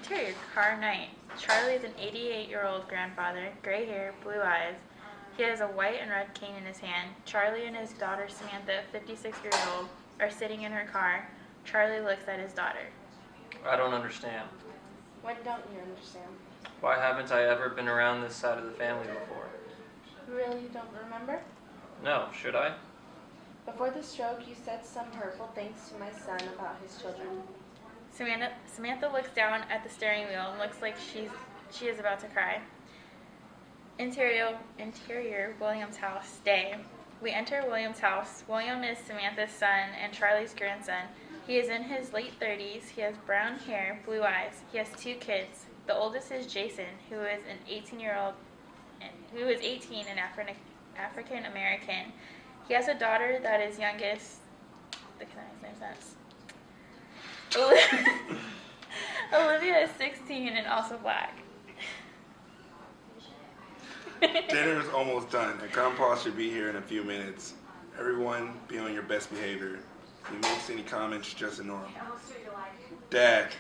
Interior, car night. Charlie is an 88-year-old grandfather, gray hair, blue eyes. He has a white and red cane in his hand. Charlie and his daughter Samantha, 56 years old, are sitting in her car. Charlie looks at his daughter. I don't understand. What don't you understand? Why haven't I ever been around this side of the family before? Really, you don't remember? No, should I? Before the stroke, you said some hurtful things to my son about his children. Samantha looks down at the steering wheel and looks like she is about to cry. Interior, William's house, day. We enter William's house. William is Samantha's son and Charlie's grandson. He is in his late 30s. He has brown hair, blue eyes. He has 2 kids. The oldest is Jason, who is an 18 and African American. He has a daughter that is youngest. Olivia is 16 and also black. Dinner is almost done, and Grandpa should be here in a few minutes. Everyone, be on your best behavior. If he makes any comments, just ignore him. Dad.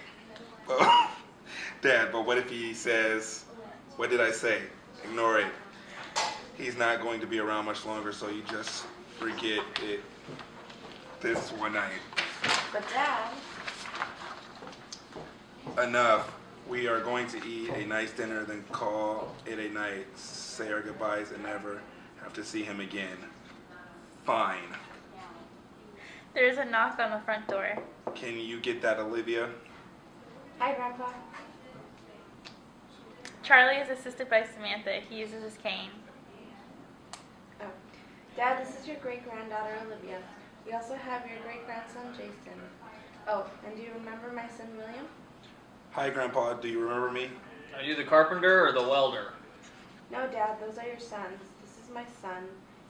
Dad, but what if he says, "What did I say?" Ignore it. He's not going to be around much longer, so you just forget it this one night. But Dad... Enough. We are going to eat a nice dinner, then call it a night, say our goodbyes, and never have to see him again. Fine. There is a knock on the front door. Can you get that, Olivia? Hi, Grandpa. Charlie is assisted by Samantha. He uses his cane. Oh. Dad, this is your great-granddaughter, Olivia. We also have your great-grandson, Jason. Oh, and do you remember my son, William? Hi, Grandpa. Do you remember me? Are you the carpenter or the welder? No, Dad, those are your sons. This is my son.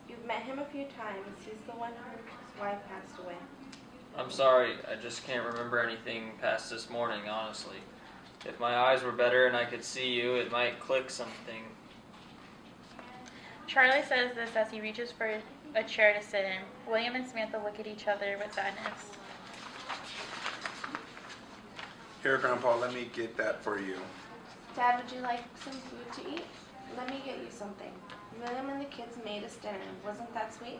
You've met him a few times. He's the one whose wife passed away. I'm sorry, I just can't remember anything past this morning, honestly. If my eyes were better and I could see you, it might click something. Charlie says this as he reaches for a chair to sit in. William and Samantha look at each other with sadness. Here, Grandpa, let me get that for you. Dad, would you like some food to eat? Let me get you something. William and the kids made us dinner. Wasn't that sweet?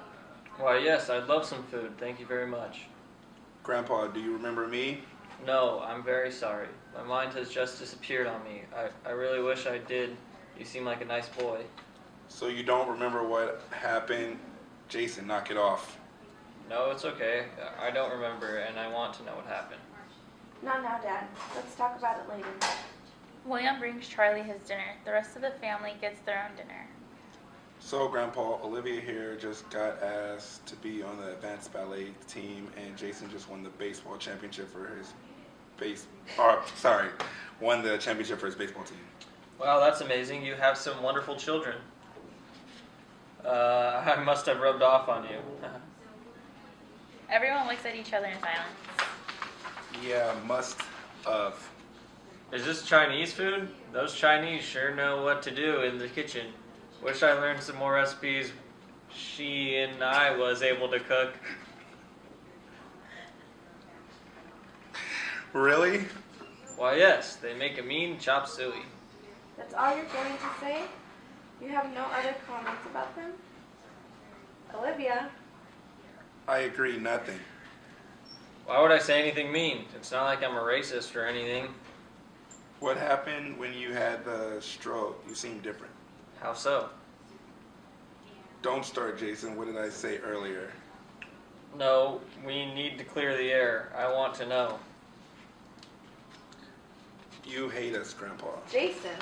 Why, yes, I'd love some food. Thank you very much. Grandpa, do you remember me? No, I'm very sorry. My mind has just disappeared on me. I really wish I did. You seem like a nice boy. So you don't remember what happened? Jason, knock it off. No, it's okay. I don't remember, and I want to know what happened. Not now, Dad. Let's talk about it later. William brings Charlie his dinner. The rest of the family gets their own dinner. So, Grandpa, Olivia here just got asked to be on the advanced ballet team, and Jason just won the baseball championship for his won the championship for his baseball team. Wow, that's amazing. You have some wonderful children. I must have rubbed off on you. Everyone looks at each other in silence. Yeah, must have. Is this Chinese food? Those Chinese sure know what to do in the kitchen. Wish I learned some more recipes she and I was able to cook. Really? Why, yes, they make a mean chop suey. That's all you're going to say? You have no other comments about them? Olivia? I agree, nothing. Why would I say anything mean? It's not like I'm a racist or anything. What happened when you had the stroke? You seem different. How so? Don't start, Jason. What did I say earlier? No, we need to clear the air. I want to know. You hate us, Grandpa. Jason?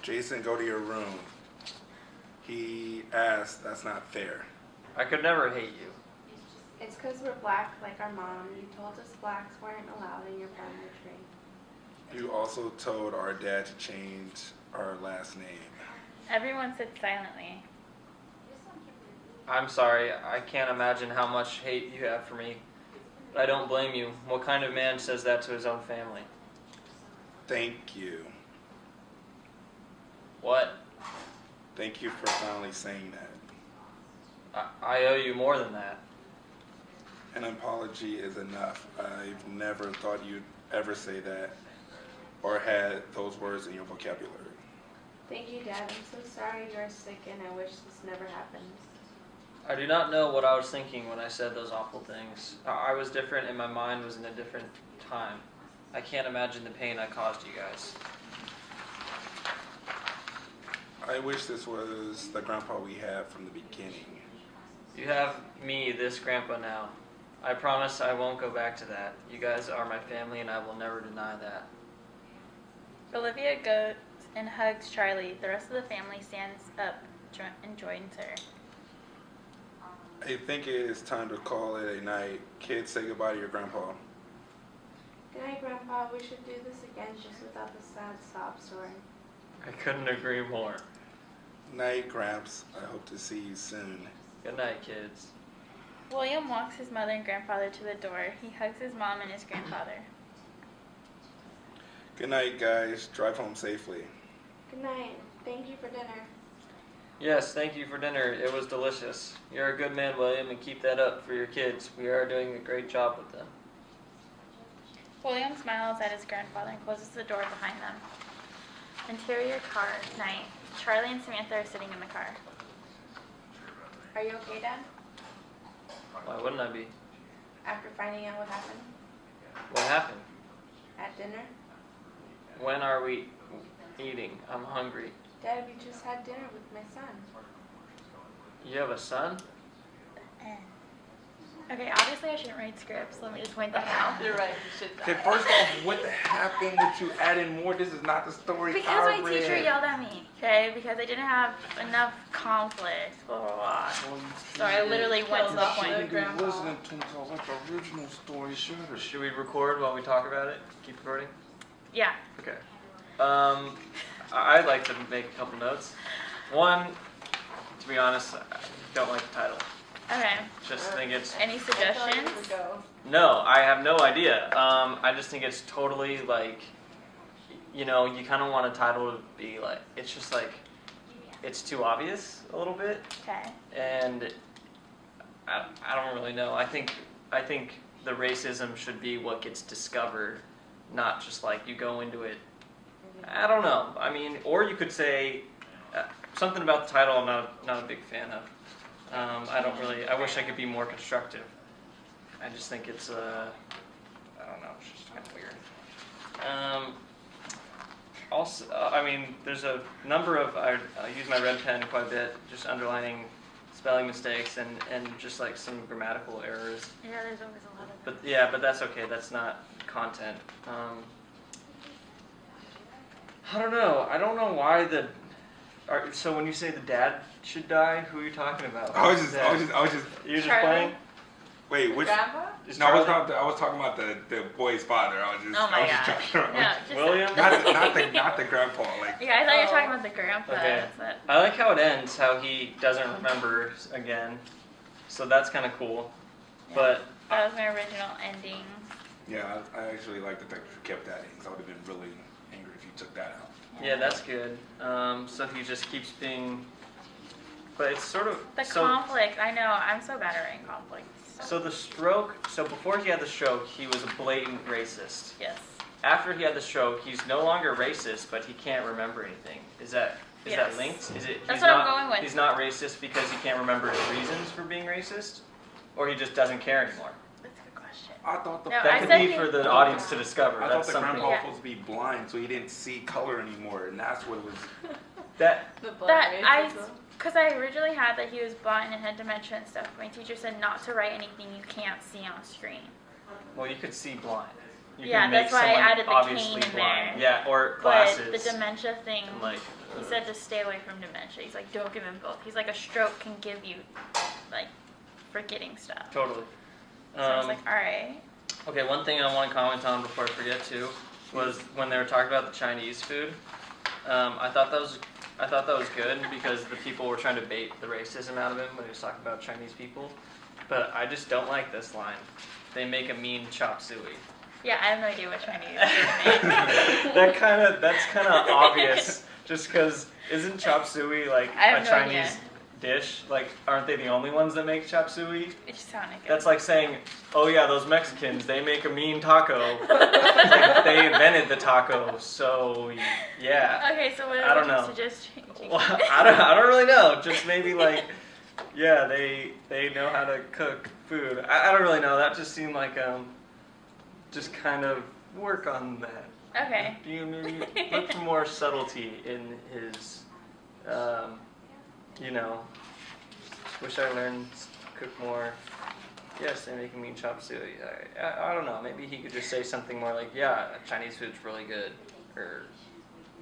Jason, go to your room. He asked, that's not fair. I could never hate you. It's because we're black like our mom. You told us blacks weren't allowed in your family tree. You also told our dad to change our last name. Everyone sits silently. I'm sorry, I can't imagine how much hate you have for me. But I don't blame you. What kind of man says that to his own family? Thank you. What? Thank you for finally saying that. I owe you more than that. An apology is enough. I've never thought you'd ever say that or had those words in your vocabulary. Thank you, Dad. I'm so sorry you're sick and I wish this never happened. I do not know what I was thinking when I said those awful things. I was different and my mind was in a different time. I can't imagine the pain I caused you guys. I wish this was the grandpa we had from the beginning. You have me, this grandpa now. I promise I won't go back to that. You guys are my family and I will never deny that. Olivia goes and hugs Charlie. The rest of the family stands up and joins her. I think it is time to call it a night. Kids, say goodbye to your grandpa. Good night, Grandpa. We should do this again just without the sad sob story. I couldn't agree more. Night, Gramps. I hope to see you soon. Good night, kids. William walks his mother and grandfather to the door. He hugs his mom and his grandfather. Good night, guys. Drive home safely. Good night. Thank you for dinner. Yes, thank you for dinner. It was delicious. You're a good man, William, and keep that up for your kids. We are doing a great job with them. William smiles at his grandfather and closes the door behind them. Interior car, night. Charlie and Samantha are sitting in the car. Are you okay, Dad? Why wouldn't I be? After finding out what happened What happened? at dinner? When are we eating? I'm hungry. Dad, we just had dinner with my son. You have a son? Okay, obviously I shouldn't write scripts. Let me just point that out. You're right, you should Okay, not. first off, what happened that you added more? This is not the story Because I my read. teacher yelled at me, okay? Because I didn't have enough conflict, blah, blah, blah. So I literally went to the Kills off point. the grandpa. Listening to me, so I like the original story. Shut Should we record while we talk about it? Keep recording? Yeah. Okay. I'd like to make a couple notes. One, to be honest, I don't like the title. Okay. Just think it's... Any suggestions? No, I have no idea. I just think it's totally like, you know, you kind of want a title to be like, it's just like, it's too obvious a little bit. Okay. And I don't really know. I think the racism should be what gets discovered, not just like you go into it. I don't know. I mean, or you could say something about the title I'm not a big fan of. I don't really. I wish I could be more constructive. I just think it's I don't know. It's just kind of weird. Also, I mean, there's a number of I use my red pen quite a bit, just underlining spelling mistakes and just like some grammatical errors. Yeah, there's always a lot of them. But that's okay. That's not content. I don't know. I don't know why so when you say the dad should die, who are you talking about? I was just. You're just Charlie? playing? Wait, which? Grandpa? Is No, I was Charlie- talking about the boy's father. I was just. Oh my I was gosh. just joking around. No, just William? Not the grandpa. Like. Yeah, I thought you were Oh. talking about the grandpa. Okay. That's it. I like how it ends, how he doesn't remember again. So that's kind of cool. Yeah. But That was my original ending. Yeah, I actually like the fact that you kept that in, because I would have been really angry if you took that out. yeah, that's good. So he just keeps being... But it's sort of... The so, conflict. I know. I'm so bad at writing conflict. so the stroke... So before he had the stroke, he was a blatant racist. Yes. After he had the stroke, he's no longer racist, but he can't remember anything. Is that Yes. linked? Is it? That's he's what I'm not, going with. He's not racist because he can't remember his reasons for being racist, or he just doesn't care anymore. That's a good question. I thought the No, That I could said be he- for the audience to discover. I thought That's the something. grandpa Yeah. was supposed to be blind, so he didn't see color anymore, and that's what it was. That The blood That racism. because I originally had that he was blind and had dementia and stuff. My teacher said not to write anything you can't see on screen. well, you could see blind. You Yeah, can make that's why I someone added the obviously cane in blind. there. Yeah, or But glasses. the dementia thing, and like, he said to stay away from dementia. He's like, don't give him both. He's like, a stroke can give you, like, forgetting stuff. totally. So I was like, all right. Okay, one thing I want to comment on before I forget to was when they were talking about the Chinese food. I thought that was good because the people were trying to bait the racism out of him when he was talking about Chinese people. But I just don't like this line. They make a mean chop suey. Yeah, I have no idea what Chinese food made. That's kind of obvious. Just because isn't chop suey like I have a no Chinese idea. dish. Like, aren't they the only ones that make chop suey? It just sounded good. That's like saying, oh yeah, those Mexicans, they make a mean taco. Like, they invented the taco, so yeah. Okay, so what I don't would you know. suggest changing? Well, I don't really know. Just maybe like, yeah, they know how to cook food. I don't really know. That just seemed like just kind of work on that. Okay. You maybe look for more subtlety in his, you know. Wish I learned to cook more. Yes, they make a mean chop suey. I don't know. Maybe he could just say something more like, yeah, Chinese food's really good, or,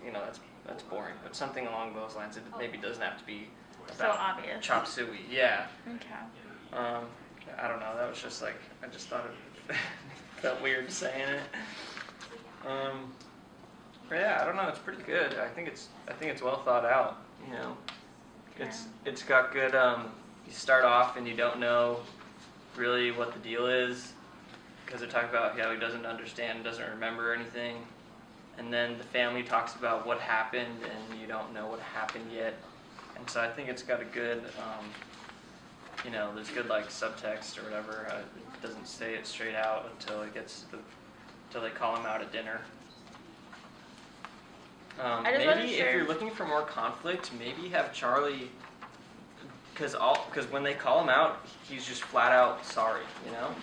you know, that's boring. But something along those lines. It maybe doesn't have to be So about obvious. chop suey. Yeah. Okay. I don't know. That was just like, I just thought it felt weird saying it. But yeah, I don't know. It's pretty good. I think it's well thought out. You know, it's got good. You start off and you don't know really what the deal is because they're talking about how he doesn't understand, doesn't remember anything, and then the family talks about what happened and you don't know what happened yet. And so I think it's got a good. You know, there's good like subtext or whatever. It doesn't say it straight out until they call him out at dinner. Maybe if you're looking for more conflict, maybe have Charlie, because when they call him out, he's just flat out sorry, you know,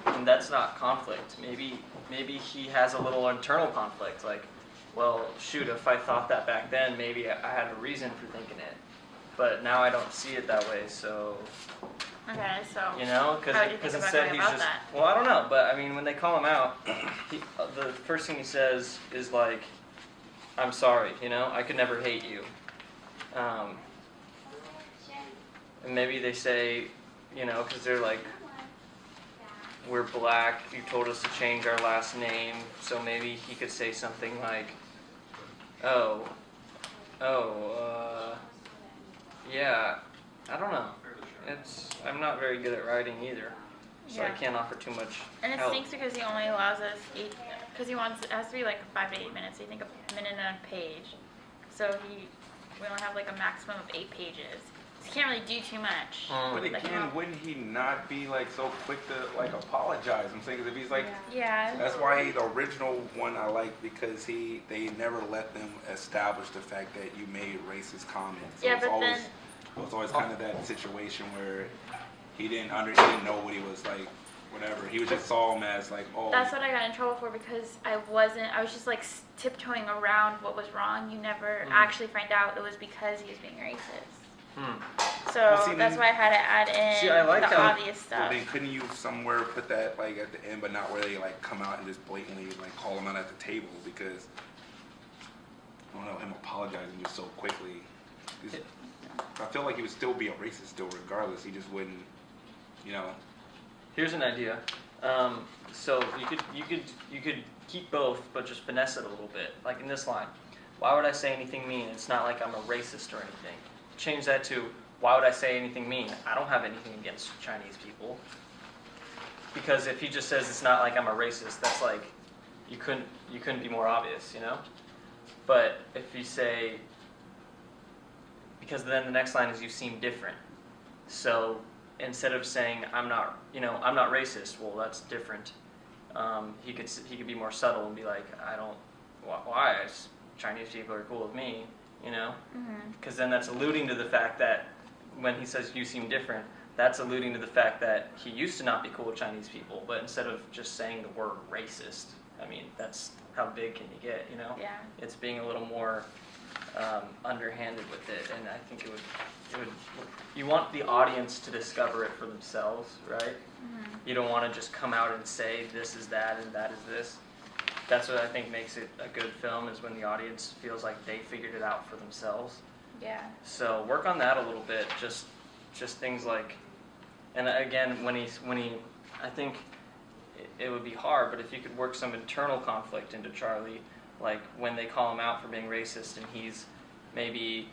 and that's not conflict. Maybe he has a little internal conflict, like, well, shoot, if I thought that back then, maybe I had a reason for thinking it. But now I don't see it that way, so. Okay, so. You know, because instead he's just. That? Well, I don't know, but I mean, when they call him out, the first thing he says is like, "I'm sorry, you know, I could never hate you." And maybe they say, you know, because they're like, "We're black. You told us to change our last name," so maybe he could say something like, yeah, I don't know. I'm not very good at writing either, so I can't offer too much And it help. stinks because he only allows us because he wants, it has to be like 5 to 8 minutes. So you think a minute and a page. So we only have like a maximum of 8 pages. So he can't really do too much. But again, wouldn't he not be like so quick to like apologize? I'm saying, 'cause if he's like, yeah. That's why the original one I like, because they never let them establish the fact that you made racist comments. So Yeah, but then. It was always kind of that situation where he didn't know what he was like, whatever. He was just saw him as like, oh. That's what I got in trouble for because I was just like tiptoeing around what was wrong. You never actually find out it was because he was being racist. So that's why I had to add in the obvious stuff. Well, then couldn't you somewhere put that like at the end, but not where they like come out and just blatantly like call him out at the table because I don't know, him apologizing just so quickly. I feel like he would still be a racist still regardless. He just wouldn't, you know. Here's an idea. So you could keep both, but just finesse it a little bit. Like in this line, why would I say anything mean? It's not like I'm a racist or anything. Change that to, why would I say anything mean? I don't have anything against Chinese people. Because if he just says it's not like I'm a racist, that's like you couldn't be more obvious, you know. But if you say, because then the next line is you seem different. So instead of saying I'm not racist, well that's different. He could be more subtle and be like, I don't, why? Chinese people are cool with me, you know? Because then that's alluding to the fact that when he says you seem different, that's alluding to the fact that he used to not be cool with Chinese people, but instead of just saying the word racist, I mean, that's how big can you get, you know? Yeah. It's being a little more underhanded with it, and I think it would. You want the audience to discover it for themselves, right? You don't want to just come out and say this is that and that is this. That's what I think makes it a good film, is when the audience feels like they figured it out for themselves. Yeah. So work on that a little bit. Just things like, and again, when he, I think it would be hard, but if you could work some internal conflict into Charlie, like when they call him out for being racist and he's maybe,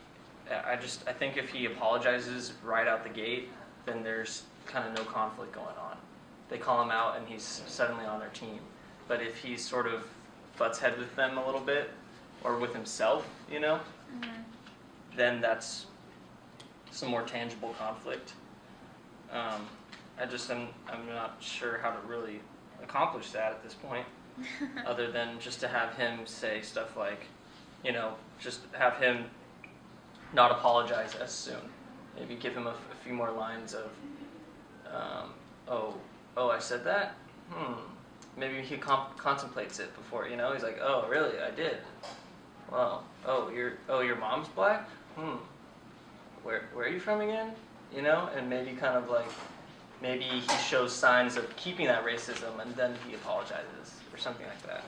I think if he apologizes right out the gate, then there's kind of no conflict going on. They call him out and he's suddenly on their team. But if he sort of butts heads with them a little bit, or with himself, you know, then that's some more tangible conflict. I'm not sure how to really accomplish that at this point, other than just to have him say stuff like, just have him not apologize as soon. Maybe give him a few more lines of, oh, I said that? Maybe he contemplates it before, he's like, oh, really, I did. Wow. Oh, your mom's black? Where are you from again? And maybe kind of like, maybe he shows signs of keeping that racism and then he apologizes or something like that.